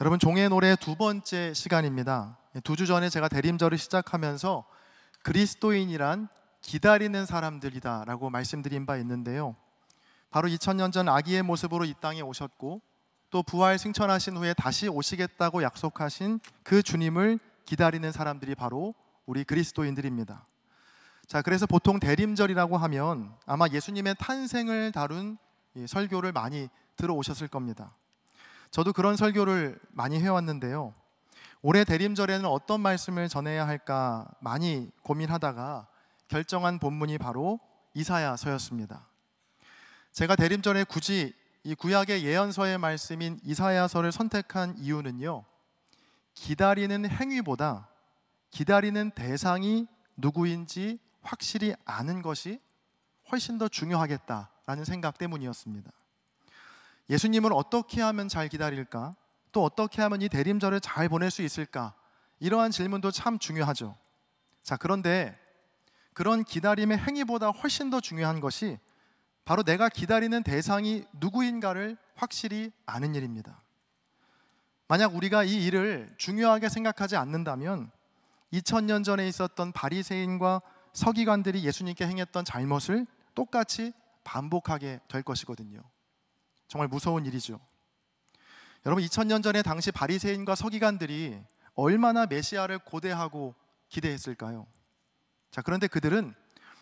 여러분, 종의 노래 두 번째 시간입니다. 두 주 전에 제가 대림절을 시작하면서 그리스도인이란 기다리는 사람들이다 라고 말씀드린 바 있는데요, 바로 2000년 전 아기의 모습으로 이 땅에 오셨고 또 부활 승천하신 후에 다시 오시겠다고 약속하신 그 주님을 기다리는 사람들이 바로 우리 그리스도인들입니다. 자, 그래서 보통 대림절이라고 하면 아마 예수님의 탄생을 다룬 설교를 많이 들어오셨을 겁니다. 저도 그런 설교를 많이 해왔는데요, 올해 대림절에는 어떤 말씀을 전해야 할까 많이 고민하다가 결정한 본문이 바로 이사야서였습니다. 제가 대림절에 굳이 이 구약의 예언서의 말씀인 이사야서를 선택한 이유는요, 기다리는 행위보다 기다리는 대상이 누구인지 확실히 아는 것이 훨씬 더 중요하겠다라는 생각 때문이었습니다. 예수님을 어떻게 하면 잘 기다릴까? 또 어떻게 하면 이 대림절을 잘 보낼 수 있을까? 이러한 질문도 참 중요하죠. 자, 그런데 그런 기다림의 행위보다 훨씬 더 중요한 것이 바로 내가 기다리는 대상이 누구인가를 확실히 아는 일입니다. 만약 우리가 이 일을 중요하게 생각하지 않는다면 2000년 전에 있었던 바리새인과 서기관들이 예수님께 행했던 잘못을 똑같이 반복하게 될 것이거든요. 정말 무서운 일이죠. 여러분, 2000년 전에 당시 바리새인과 서기관들이 얼마나 메시아를 고대하고 기대했을까요? 자, 그런데 그들은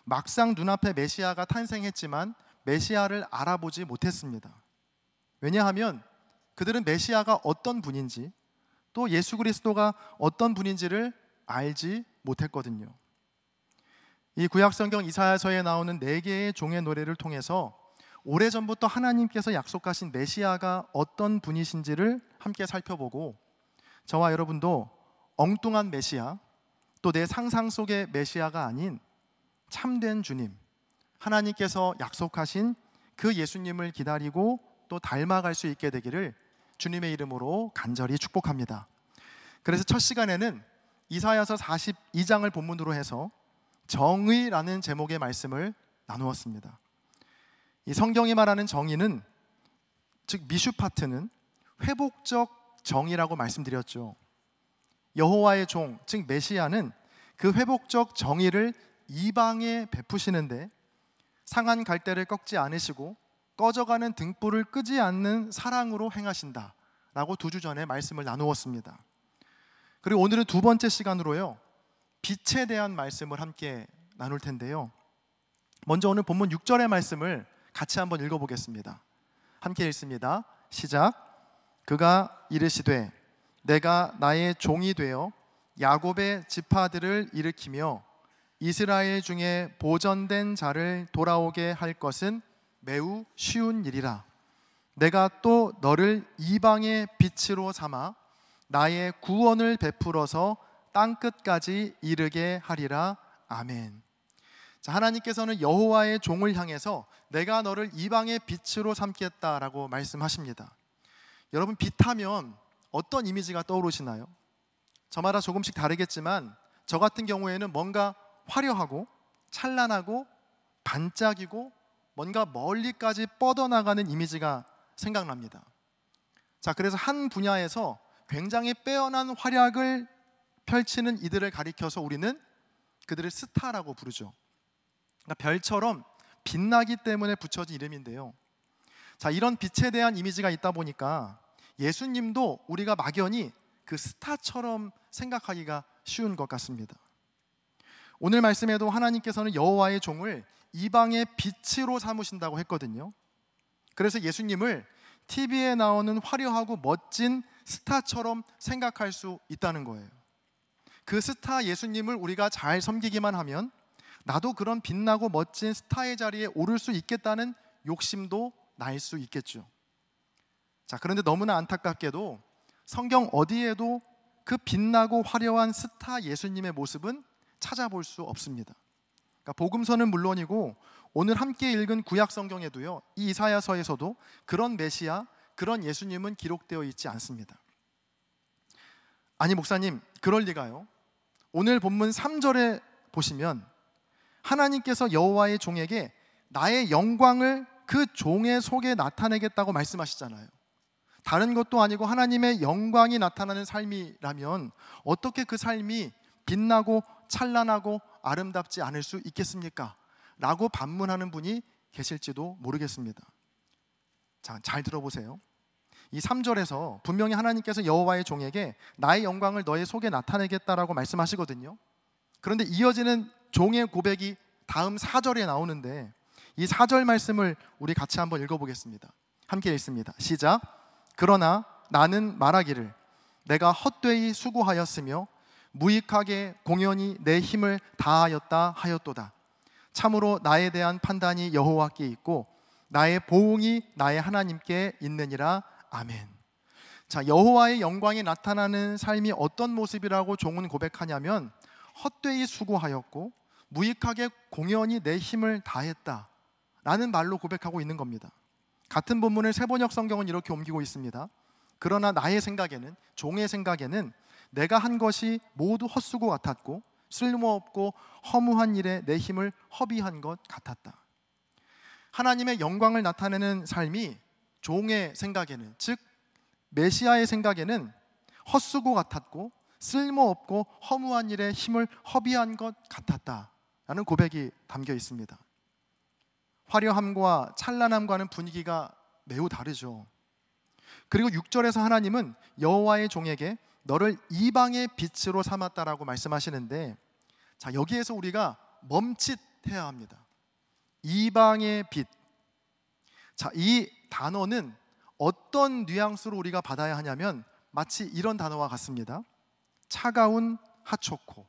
막상 눈앞에 메시아가 탄생했지만 메시아를 알아보지 못했습니다. 왜냐하면 그들은 메시아가 어떤 분인지 또 예수 그리스도가 어떤 분인지를 알지 못했거든요. 이 구약성경 이사야서에 나오는 4개의 종의 노래를 통해서 오래전부터 하나님께서 약속하신 메시아가 어떤 분이신지를 함께 살펴보고 저와 여러분도 엉뚱한 메시아, 또 내 상상 속의 메시아가 아닌 참된 주님, 하나님께서 약속하신 그 예수님을 기다리고 또 닮아갈 수 있게 되기를 주님의 이름으로 간절히 축복합니다. 그래서 첫 시간에는 이사야서 42장을 본문으로 해서 정의라는 제목의 말씀을 나누었습니다. 이 성경이 말하는 정의는, 즉 미슈파트는 회복적 정의라고 말씀드렸죠. 여호와의 종, 즉 메시아는 그 회복적 정의를 이방에 베푸시는데 상한 갈대를 꺾지 않으시고 꺼져가는 등불을 끄지 않는 사랑으로 행하신다 라고 2주 전에 말씀을 나누었습니다. 그리고 오늘은 두 번째 시간으로요, 빛에 대한 말씀을 함께 나눌 텐데요, 먼저 오늘 본문 6절의 말씀을 같이 한번 읽어보겠습니다. 함께 읽습니다. 시작. 그가 이르시되 내가 나의 종이 되어 야곱의 지파들을 일으키며 이스라엘 중에 보전된 자를 돌아오게 할 것은 매우 쉬운 일이라. 내가 또 너를 이방의 빛으로 삼아 나의 구원을 베풀어서 땅끝까지 이르게 하리라. 아멘. 자, 하나님께서는 여호와의 종을 향해서 내가 너를 이방의 빛으로 삼겠다라고 말씀하십니다. 여러분, 빛하면 어떤 이미지가 떠오르시나요? 저마다 조금씩 다르겠지만 저 같은 경우에는 뭔가 화려하고 찬란하고 반짝이고 뭔가 멀리까지 뻗어나가는 이미지가 생각납니다. 자, 그래서 한 분야에서 굉장히 빼어난 활약을 펼치는 이들을 가리켜서 우리는 그들을 스타라고 부르죠. 그러니까 별처럼 빛나기 때문에 붙여진 이름인데요, 자, 이런 빛에 대한 이미지가 있다 보니까 예수님도 우리가 막연히 그 스타처럼 생각하기가 쉬운 것 같습니다. 오늘 말씀에도 하나님께서는 여호와의 종을 이방의 빛으로 삼으신다고 했거든요. 그래서 예수님을 TV에 나오는 화려하고 멋진 스타처럼 생각할 수 있다는 거예요. 그 스타 예수님을 우리가 잘 섬기기만 하면 나도 그런 빛나고 멋진 스타의 자리에 오를 수 있겠다는 욕심도 날 수 있겠죠. 자, 그런데 너무나 안타깝게도 성경 어디에도 그 빛나고 화려한 스타 예수님의 모습은 찾아볼 수 없습니다. 그러니까 복음서는 물론이고 오늘 함께 읽은 구약 성경에도요, 이 이사야서에서도 그런 메시아, 그런 예수님은 기록되어 있지 않습니다. 아니 목사님, 그럴 리가요? 오늘 본문 3절에 보시면 하나님께서 여호와의 종에게 나의 영광을 그 종의 속에 나타내겠다고 말씀하시잖아요. 다른 것도 아니고 하나님의 영광이 나타나는 삶이라면 어떻게 그 삶이 빛나고 찬란하고 아름답지 않을 수 있겠습니까? 라고 반문하는 분이 계실지도 모르겠습니다. 자, 잘 들어보세요. 이 3절에서 분명히 하나님께서 여호와의 종에게 나의 영광을 너의 속에 나타내겠다라고 말씀하시거든요. 그런데 이어지는 종의 고백이 다음 4절에 나오는데 이 4절 말씀을 우리 같이 한번 읽어보겠습니다. 함께 읽습니다. 시작. 그러나 나는 말하기를 내가 헛되이 수고하였으며 무익하게 공연히 내 힘을 다하였다 하였도다. 참으로 나에 대한 판단이 여호와께 있고 나의 보응이 나의 하나님께 있느니라. 아멘. 자, 여호와의 영광이 나타나는 삶이 어떤 모습이라고 종은 고백하냐면 헛되이 수고하였고 무익하게 공연히 내 힘을 다했다 라는 말로 고백하고 있는 겁니다. 같은 본문을 세번역 성경은 이렇게 옮기고 있습니다. 그러나 나의 생각에는, 종의 생각에는 내가 한 것이 모두 헛수고 같았고 쓸모없고 허무한 일에 내 힘을 허비한 것 같았다. 하나님의 영광을 나타내는 삶이 종의 생각에는, 즉 메시아의 생각에는 헛수고 같았고 쓸모없고 허무한 일에 힘을 허비한 것 같았다라는 고백이 담겨 있습니다. 화려함과 찬란함과는 분위기가 매우 다르죠. 그리고 6절에서 하나님은 여호와의 종에게 너를 이방의 빛으로 삼았다라고 말씀하시는데, 자, 여기에서 우리가 멈칫해야 합니다. 이방의 빛. 자, 이 단어는 어떤 뉘앙스로 우리가 받아야 하냐면 마치 이런 단어와 같습니다. 차가운 핫초코,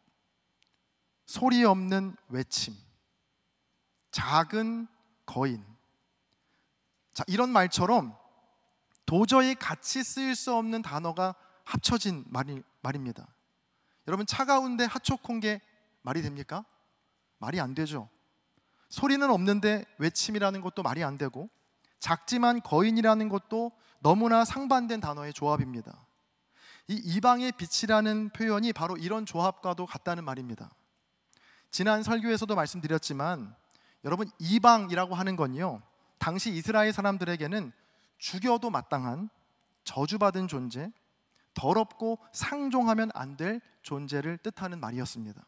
소리 없는 외침, 작은 거인. 자, 이런 말처럼 도저히 같이 쓰일 수 없는 단어가 합쳐진 말입니다. 여러분, 차가운데 핫초코인 게 말이 됩니까? 말이 안 되죠. 소리는 없는데 외침이라는 것도 말이 안 되고, 작지만 거인이라는 것도 너무나 상반된 단어의 조합입니다. 이 이방의 빛이라는 표현이 바로 이런 조합과도 같다는 말입니다. 지난 설교에서도 말씀드렸지만 여러분, 이방이라고 하는 건요, 당시 이스라엘 사람들에게는 죽여도 마땅한 저주받은 존재, 더럽고 상종하면 안 될 존재를 뜻하는 말이었습니다.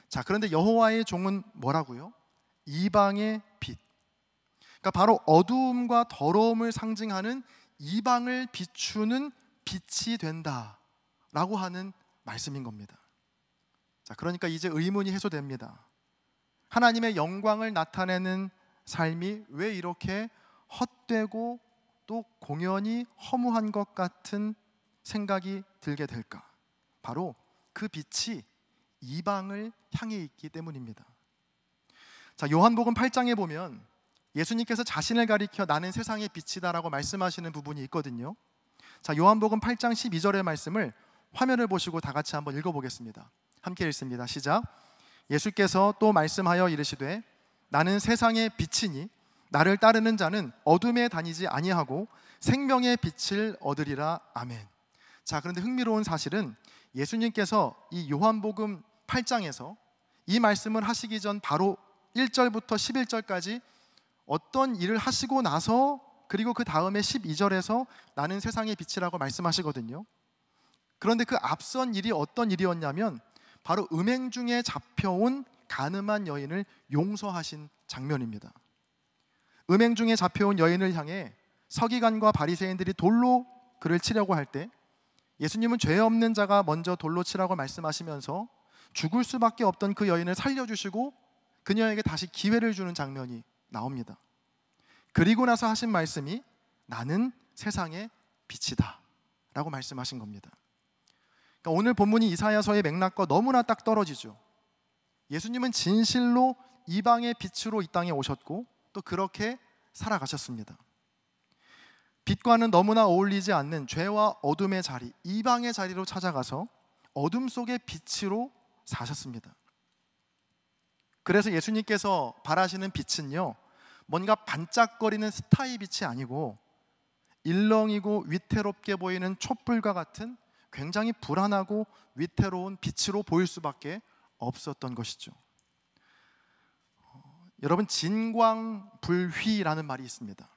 자, 그런데 여호와의 종은 뭐라고요? 이방의 빛. 그러니까 바로 어두움과 더러움을 상징하는 이방을 비추는 빛이 된다라고 하는 말씀인 겁니다. 자, 그러니까 이제 의문이 해소됩니다. 하나님의 영광을 나타내는 삶이 왜 이렇게 헛되고 또 공연히 허무한 것 같은 생각이 들게 될까? 바로 그 빛이 이방을 향해 있기 때문입니다. 자, 요한복음 8장에 보면 예수님께서 자신을 가리켜 나는 세상의 빛이다라고 말씀하시는 부분이 있거든요. 자, 요한복음 8장 12절의 말씀을 화면을 보시고 다 같이 한번 읽어보겠습니다. 함께 읽습니다. 시작. 예수께서 또 말씀하여 이르시되 나는 세상의 빛이니 나를 따르는 자는 어둠에 다니지 아니하고 생명의 빛을 얻으리라. 아멘. 자, 그런데 흥미로운 사실은 예수님께서 이 요한복음 8장에서 이 말씀을 하시기 전 바로 1절부터 11절까지 어떤 일을 하시고 나서, 그리고 그 다음에 12절에서 나는 세상의 빛이라고 말씀하시거든요. 그런데 그 앞선 일이 어떤 일이었냐면 바로 음행 중에 잡혀온 간음한 여인을 용서하신 장면입니다. 음행 중에 잡혀온 여인을 향해 서기관과 바리새인들이 돌로 그를 치려고 할 때 예수님은 죄 없는 자가 먼저 돌로 치라고 말씀하시면서 죽을 수밖에 없던 그 여인을 살려주시고 그녀에게 다시 기회를 주는 장면이 나옵니다. 그리고 나서 하신 말씀이 나는 세상의 빛이다 라고 말씀하신 겁니다. 그러니까 오늘 본문이 이사야서의 맥락과 너무나 딱 떨어지죠. 예수님은 진실로 이방의 빛으로 이 땅에 오셨고 또 그렇게 살아가셨습니다. 빛과는 너무나 어울리지 않는 죄와 어둠의 자리, 이방의 자리로 찾아가서 어둠 속의 빛으로 사셨습니다. 그래서 예수님께서 바라시는 빛은요, 뭔가 반짝거리는 스타의 빛이 아니고 일렁이고 위태롭게 보이는 촛불과 같은 굉장히 불안하고 위태로운 빛으로 보일 수밖에 없었던 것이죠. 여러분, 진광불휘라는 말이 있습니다.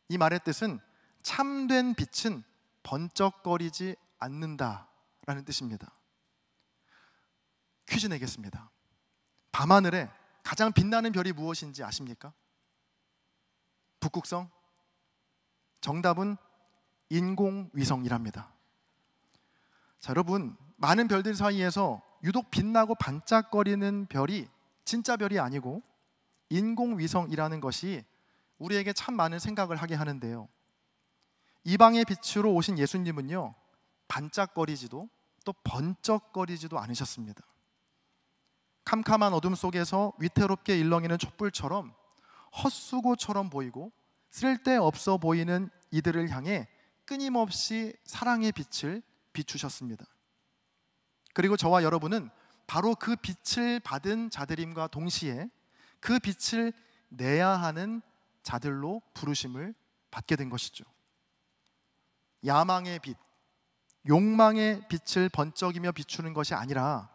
이 말의 뜻은 참된 빛은 번쩍거리지 않는다라는 뜻입니다. 퀴즈 내겠습니다. 밤하늘에 가장 빛나는 별이 무엇인지 아십니까? 북극성? 정답은 인공위성이랍니다. 자, 여러분, 많은 별들 사이에서 유독 빛나고 반짝거리는 별이 진짜 별이 아니고 인공위성이라는 것이 우리에게 참 많은 생각을 하게 하는데요, 이방의 빛으로 오신 예수님은요, 반짝거리지도 또 번쩍거리지도 않으셨습니다. 캄캄한 어둠 속에서 위태롭게 일렁이는 촛불처럼 헛수고처럼 보이고 쓸데없어 보이는 이들을 향해 끊임없이 사랑의 빛을 비추셨습니다. 그리고 저와 여러분은 바로 그 빛을 받은 자들임과 동시에 그 빛을 내야 하는 자들로 부르심을 받게 된 것이죠. 야망의 빛, 욕망의 빛을 번쩍이며 비추는 것이 아니라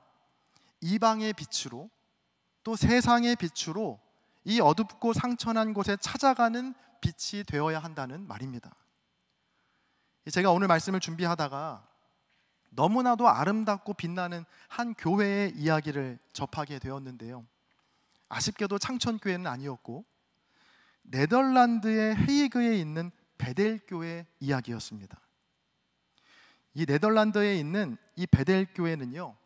이방의 빛으로, 또 세상의 빛으로 이 어둡고 상처난 곳에 찾아가는 빛이 되어야 한다는 말입니다. 제가 오늘 말씀을 준비하다가 너무나도 아름답고 빛나는 한 교회의 이야기를 접하게 되었는데요, 아쉽게도 창천교회는 아니었고 네덜란드의 헤이그에 있는 베델교회 이야기였습니다. 이 네덜란드에 있는 이 베델교회는요,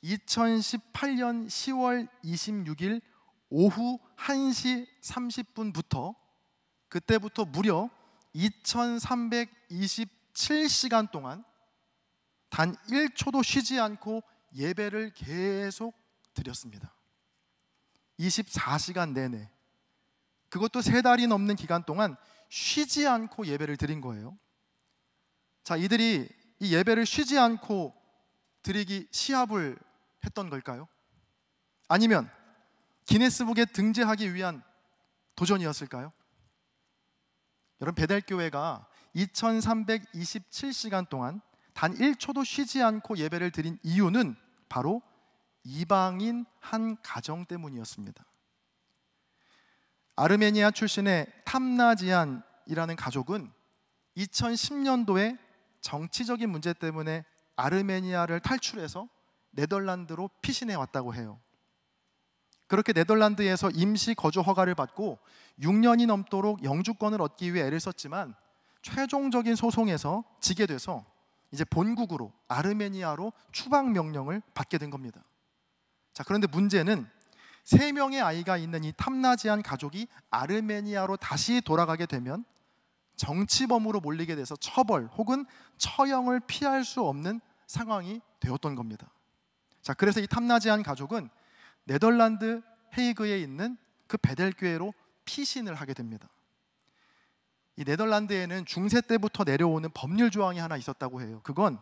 2018년 10월 26일 오후 1시 30분부터 그때부터 무려 2327시간 동안 단 1초도 쉬지 않고 예배를 계속 드렸습니다. 24시간 내내, 그것도 3달이 넘는 기간 동안 쉬지 않고 예배를 드린 거예요. 자, 이들이 이 예배를 쉬지 않고 드리기 시합을 했던 걸까요? 아니면 기네스북에 등재하기 위한 도전이었을까요? 여러분, 베델교회가 2327시간 동안 단 1초도 쉬지 않고 예배를 드린 이유는 바로 이방인 한 가정 때문이었습니다. 아르메니아 출신의 탐나지안이라는 가족은 2010년도에 정치적인 문제 때문에 아르메니아를 탈출해서 네덜란드로 피신해 왔다고 해요. 그렇게 네덜란드에서 임시 거주 허가를 받고 6년이 넘도록 영주권을 얻기 위해 애를 썼지만 최종적인 소송에서 지게 돼서 이제 본국으로 아르메니아로 추방 명령을 받게 된 겁니다. 자, 그런데 문제는 3명의 아이가 있는 이 탐나지안 가족이 아르메니아로 다시 돌아가게 되면 정치범으로 몰리게 돼서 처벌 혹은 처형을 피할 수 없는 상황이 되었던 겁니다. 자, 그래서 이 탐나지안 가족은 네덜란드 헤이그에 있는 그 베델교회로 피신을 하게 됩니다. 이 네덜란드에는 중세 때부터 내려오는 법률 조항이 하나 있었다고 해요. 그건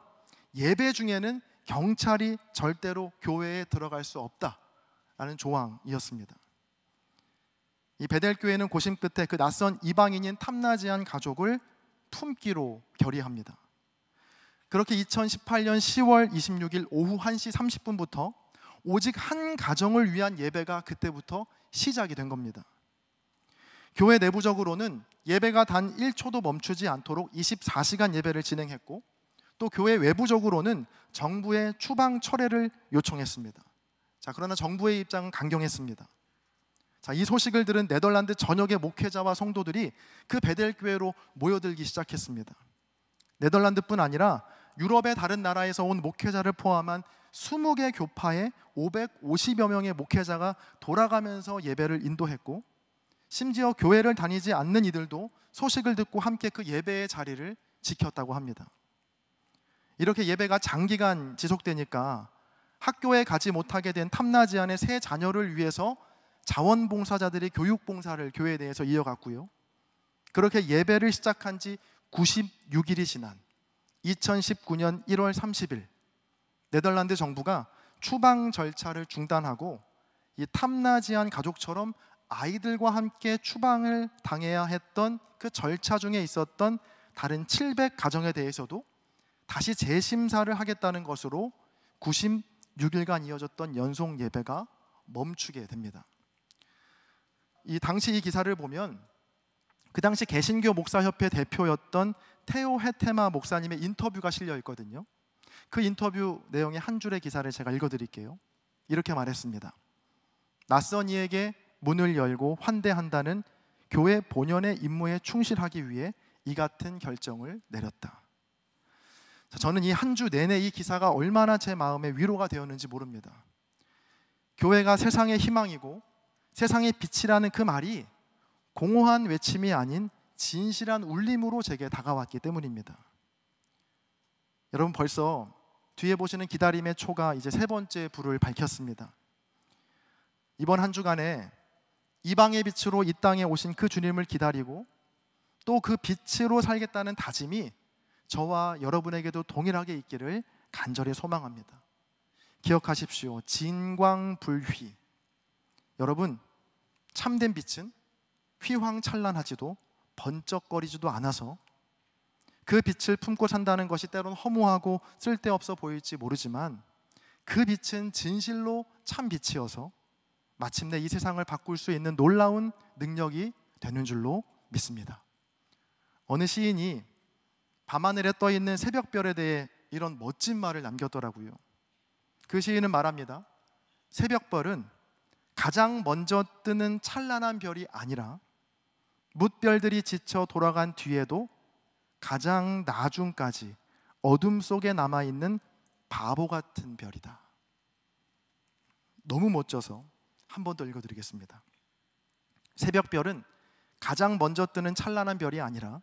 예배 중에는 경찰이 절대로 교회에 들어갈 수 없다라는 조항이었습니다. 이 베델교회는 고심 끝에 그 낯선 이방인인 탐나지안 가족을 품기로 결의합니다. 그렇게 2018년 10월 26일 오후 1시 30분부터 오직 한 가정을 위한 예배가 그때부터 시작이 된 겁니다. 교회 내부적으로는 예배가 단 1초도 멈추지 않도록 24시간 예배를 진행했고, 또 교회 외부적으로는 정부의 추방 철회를 요청했습니다. 자, 그러나 정부의 입장은 강경했습니다. 자, 이 소식을 들은 네덜란드 전역의 목회자와 성도들이 그 베델교회로 모여들기 시작했습니다. 네덜란드뿐 아니라 유럽의 다른 나라에서 온 목회자를 포함한 20개 교파의 550여 명의 목회자가 돌아가면서 예배를 인도했고, 심지어 교회를 다니지 않는 이들도 소식을 듣고 함께 그 예배의 자리를 지켰다고 합니다. 이렇게 예배가 장기간 지속되니까 학교에 가지 못하게 된 탐나지안의 세 자녀를 위해서 자원봉사자들이 교육봉사를 교회 내에서 이어갔고요. 그렇게 예배를 시작한 지 96일이 지난 2019년 1월 30일 네덜란드 정부가 추방 절차를 중단하고 이 탐나지안 가족처럼 아이들과 함께 추방을 당해야 했던 그 절차 중에 있었던 다른 700가정에 대해서도 다시 재심사를 하겠다는 것으로 96일간 이어졌던 연속 예배가 멈추게 됩니다. 이 당시 이 기사를 보면 그 당시 개신교 목사협회 대표였던 테오 헤테마 목사님의 인터뷰가 실려 있거든요. 그 인터뷰 내용의 한 줄의 기사를 제가 읽어드릴게요. 이렇게 말했습니다. 낯선 이에게 문을 열고 환대한다는 교회 본연의 임무에 충실하기 위해 이 같은 결정을 내렸다. 저는 이 한 주 내내 이 기사가 얼마나 제 마음에 위로가 되었는지 모릅니다. 교회가 세상의 희망이고 세상의 빛이라는 그 말이 공허한 외침이 아닌 진실한 울림으로 제게 다가왔기 때문입니다. 여러분, 벌써 뒤에 보시는 기다림의 초가 이제 세 번째 불을 밝혔습니다. 이번 한 주간에 이방의 빛으로 이 땅에 오신 그 주님을 기다리고 또 그 빛으로 살겠다는 다짐이 저와 여러분에게도 동일하게 있기를 간절히 소망합니다. 기억하십시오. 진광불휘. 여러분, 참된 빛은 휘황찬란하지도 번쩍거리지도 않아서 그 빛을 품고 산다는 것이 때론 허무하고 쓸데없어 보일지 모르지만 그 빛은 진실로 참 빛이어서 마침내 이 세상을 바꿀 수 있는 놀라운 능력이 되는 줄로 믿습니다. 어느 시인이 밤하늘에 떠있는 새벽별에 대해 이런 멋진 말을 남겼더라고요. 그 시인은 말합니다. 새벽별은 가장 먼저 뜨는 찬란한 별이 아니라 뭇별들이 지쳐 돌아간 뒤에도 가장 나중까지 어둠 속에 남아있는 바보 같은 별이다. 너무 멋져서 한 번 더 읽어드리겠습니다. 새벽별은 가장 먼저 뜨는 찬란한 별이 아니라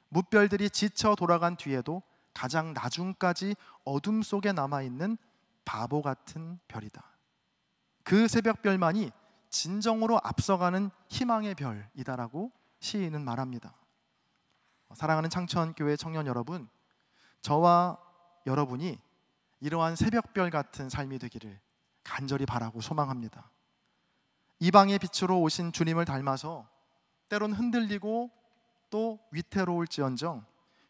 뭇별들이 지쳐 돌아간 뒤에도 가장 나중까지 어둠 속에 남아있는 바보 같은 별이다. 그 새벽별만이 진정으로 앞서가는 희망의 별이다라고 시인은 말합니다. 사랑하는 창천교회 청년 여러분, 저와 여러분이 이러한 새벽별 같은 삶이 되기를 간절히 바라고 소망합니다. 이방의 빛으로 오신 주님을 닮아서 때론 흔들리고 또 위태로울지언정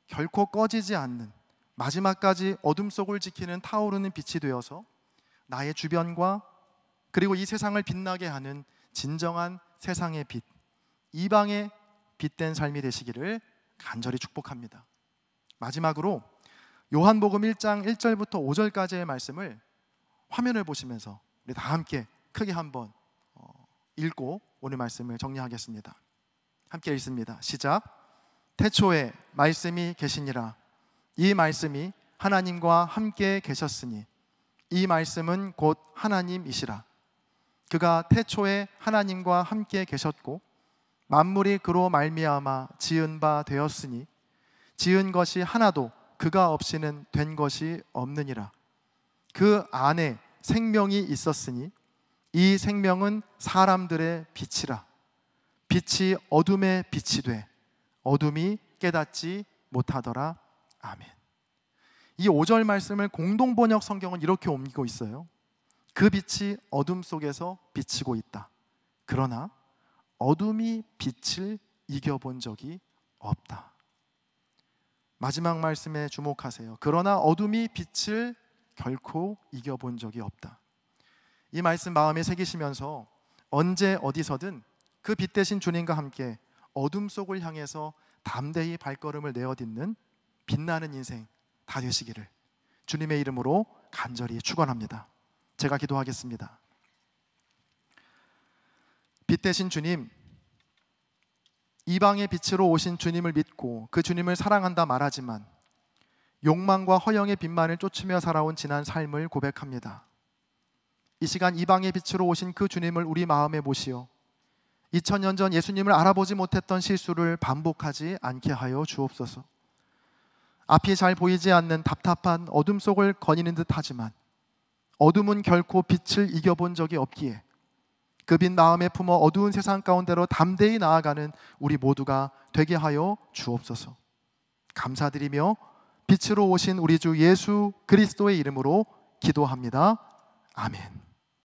결코 꺼지지 않는 마지막까지 어둠 속을 지키는 타오르는 빛이 되어서 나의 주변과 그리고 이 세상을 빛나게 하는 진정한 세상의 빛, 이방의 빛된 삶이 되시기를 간절히 축복합니다. 마지막으로 요한복음 1장 1절부터 5절까지의 말씀을 화면을 보시면서 우리 다 함께 크게 한번 읽고 오늘 말씀을 정리하겠습니다. 함께 읽습니다. 시작. 태초에 말씀이 계시니라. 이 말씀이 하나님과 함께 계셨으니 이 말씀은 곧 하나님이시라. 그가 태초에 하나님과 함께 계셨고 만물이 그로 말미암아 지은 바 되었으니 지은 것이 하나도 그가 없이는 된 것이 없느니라. 그 안에 생명이 있었으니 이 생명은 사람들의 빛이라. 빛이 어둠의 빛이 돼 어둠이 깨닫지 못하더라. 아멘. 이 5절 말씀을 공동번역 성경은 이렇게 옮기고 있어요. 그 빛이 어둠 속에서 비치고 있다. 그러나 어둠이 빛을 이겨본 적이 없다. 마지막 말씀에 주목하세요. 그러나 어둠이 빛을 결코 이겨본 적이 없다. 이 말씀 마음에 새기시면서 언제 어디서든 그 빛 대신 주님과 함께 어둠 속을 향해서 담대히 발걸음을 내어딛는 빛나는 인생 다 되시기를 주님의 이름으로 간절히 축원합니다. 제가 기도하겠습니다. 빛 대신 주님, 이방의 빛으로 오신 주님을 믿고 그 주님을 사랑한다 말하지만 욕망과 허영의 빛만을 쫓으며 살아온 지난 삶을 고백합니다. 이 시간 이방의 빛으로 오신 그 주님을 우리 마음에 모시어 2000년 전 예수님을 알아보지 못했던 실수를 반복하지 않게 하여 주옵소서. 앞이 잘 보이지 않는 답답한 어둠 속을 거니는 듯 하지만 어둠은 결코 빛을 이겨본 적이 없기에 그 빛 마음에 품어 어두운 세상 가운데로 담대히 나아가는 우리 모두가 되게 하여 주옵소서. 감사드리며 빛으로 오신 우리 주 예수 그리스도의 이름으로 기도합니다. 아멘.